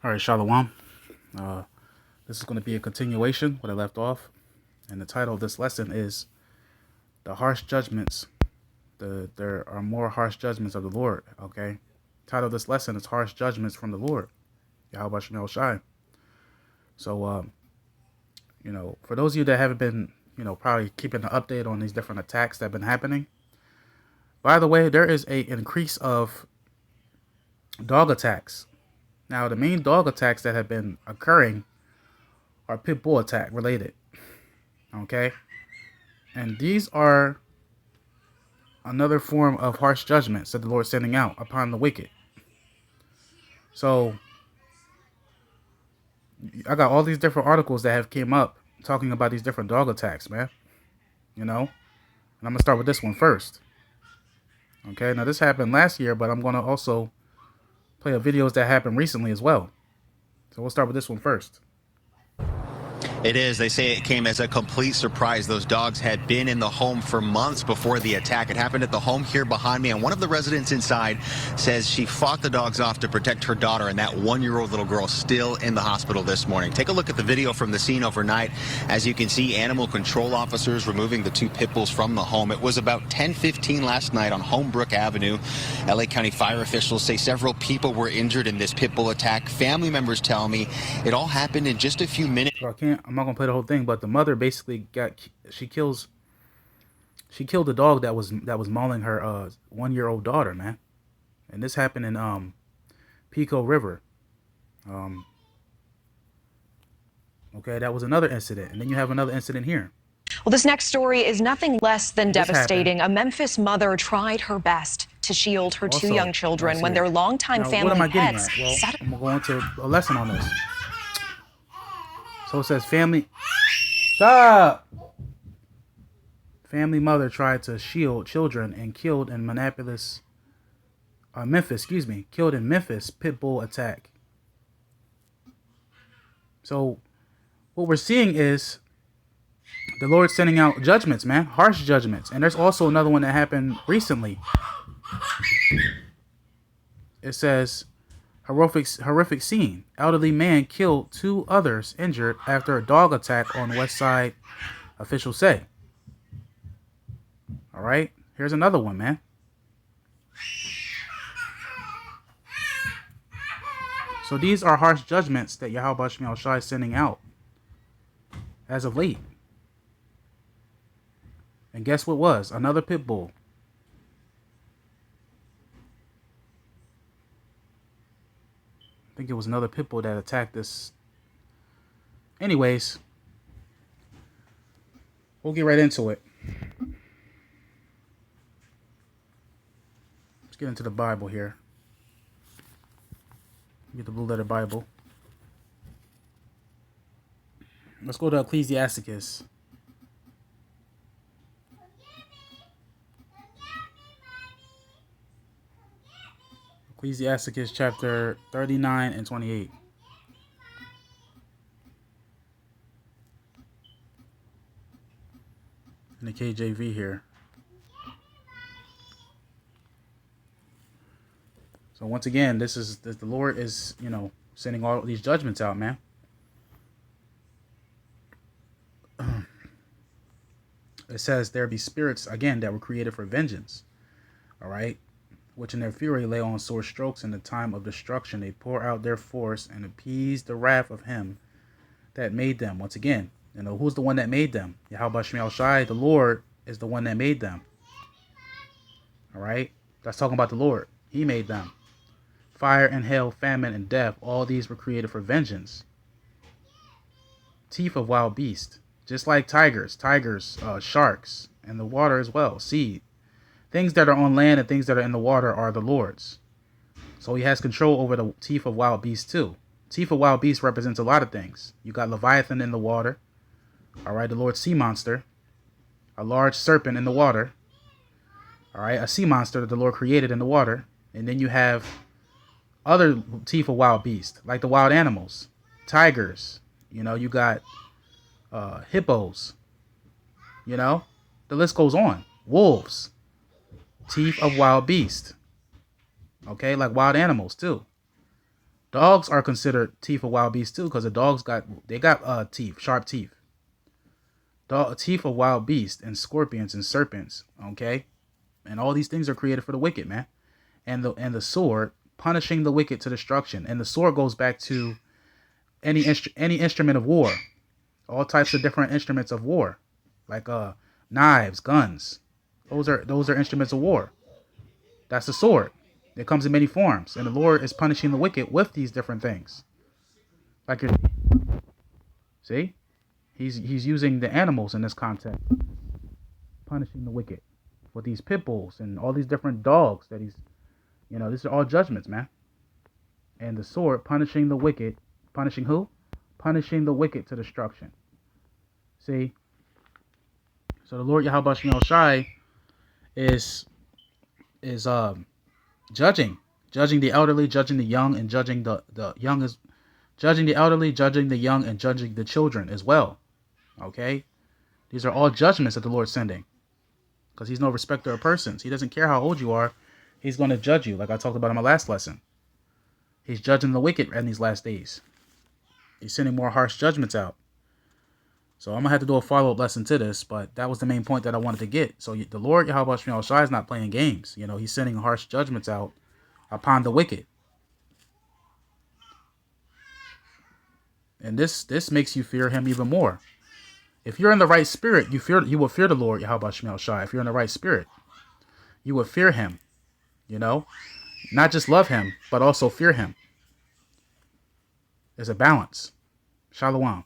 All right, Shalom. This is going to be a continuation where I left off, and the title of this lesson is "The Harsh Judgments." There are more harsh judgments of the Lord. Okay, title of this lesson is "Harsh Judgments from the Lord." Yahweh Shemel Shai. So, for those of you that haven't been, probably keeping an update on these different attacks that have been happening. By the way, there is a increase of dog attacks. Now, the main dog attacks that have been occurring are pit bull attack related. Okay. And these are another form of harsh judgments that the Lord is sending out upon the wicked. So I got all these different articles that have came up talking about these different dog attacks, man. And I'm going to start with this one first. Okay, now this happened last year, but I'm going to also play videos that happened recently as well. So we'll start with this one first. It is. They say it came as a complete surprise. Those dogs had been in the home for months before the attack. It happened at the home here behind me, and one of the residents inside says she fought the dogs off to protect her daughter, and that one-year-old little girl still in the hospital this morning. Take a look at the video from the scene overnight. As you can see, animal control officers removing the two pit bulls from the home. It was about 10:15 last night on Homebrook Avenue. LA County fire officials say several people were injured in this pit bull attack. Family members tell me it all happened in just a few minutes. So I'm not gonna play the whole thing, but the mother basically she killed the dog that was mauling her 1-year-old daughter, man. And this happened in Pico River. Okay, that was another incident, and then you have another incident here. Well, this next story is nothing less than devastating. A Memphis mother tried her best to shield her two young children when their longtime family pets. Well, I'm gonna go into a lesson on this. So it says family. Stop. Family mother tried to shield children and killed in Memphis. Killed in Memphis pit bull attack. So what we're seeing is the Lord sending out judgments, man, harsh judgments. And there's also another one that happened recently. It says horrific scene. Elderly man killed 2 others injured after a dog attack on West Side, officials say. All right, here's another one, man. So these are harsh judgments that Yahweh Shemel Shai is sending out as of late. And guess what was? Another pit bull. I think it was another pit bull that attacked this. Anyways, we'll get right into it. Let's get into the Bible here. Get the Blue Letter Bible. Let's go to Ecclesiasticus. Ecclesiasticus chapter 39 and 28. In the KJV here. So once again, the Lord is, sending all these judgments out, man. It says there be spirits, again, that were created for vengeance. All right. Which in their fury lay on sore strokes in the time of destruction. They pour out their force and appease the wrath of him that made them. Once again, who's the one that made them? Yahweh Shemel Shai, the Lord, is the one that made them. All right? That's talking about the Lord. He made them. Fire and hail, famine and death, all these were created for vengeance. Teeth of wild beasts, just like tigers, sharks, and the water as well, sea. Things that are on land and things that are in the water are the Lord's. So he has control over the teeth of wild beasts too. Teeth of wild beasts represents a lot of things. You got Leviathan in the water. All right, the Lord's sea monster. A large serpent in the water. All right, a sea monster that the Lord created in the water. And then you have other teeth of wild beasts, like the wild animals. Tigers. You got hippos. The list goes on. Wolves. Teeth of wild beast. Okay, like wild animals too. Dogs are considered teeth of wild beasts too, because the dogs got teeth, sharp teeth. Teeth of wild beasts and scorpions and serpents. Okay, and all these things are created for the wicked, man. And the sword punishing the wicked to destruction. And the sword goes back to any instrument of war, all types of different instruments of war, like knives, guns. Those are instruments of war. That's the sword. It comes in many forms, and the Lord is punishing the wicked with these different things. Like you're see, he's using the animals in this context, punishing the wicked with these pit bulls and all these different dogs that he's, these are all judgments, man. And the sword punishing the wicked, punishing who? Punishing the wicked to destruction. See, so the Lord Yahweh Shemel Shai is judging the elderly, judging the young, and judging the young is judging the elderly, judging the young, and judging the children as well. Okay, these are all judgments that the Lord's sending, because He's no respecter of persons. He doesn't care how old you are. He's going to judge you, like I talked about in my last lesson. He's judging the wicked in these last days. He's sending more harsh judgments out. So I'm going to have to do a follow-up lesson to this, but that was the main point that I wanted to get. So the Lord Yahweh Shemel Shai is not playing games. He's sending harsh judgments out upon the wicked. And this makes you fear Him even more. If you're in the right spirit, you will fear the Lord Yahweh Shemel Shai. If you're in the right spirit, you will fear Him. Not just love Him, but also fear Him. There's a balance. Shalom.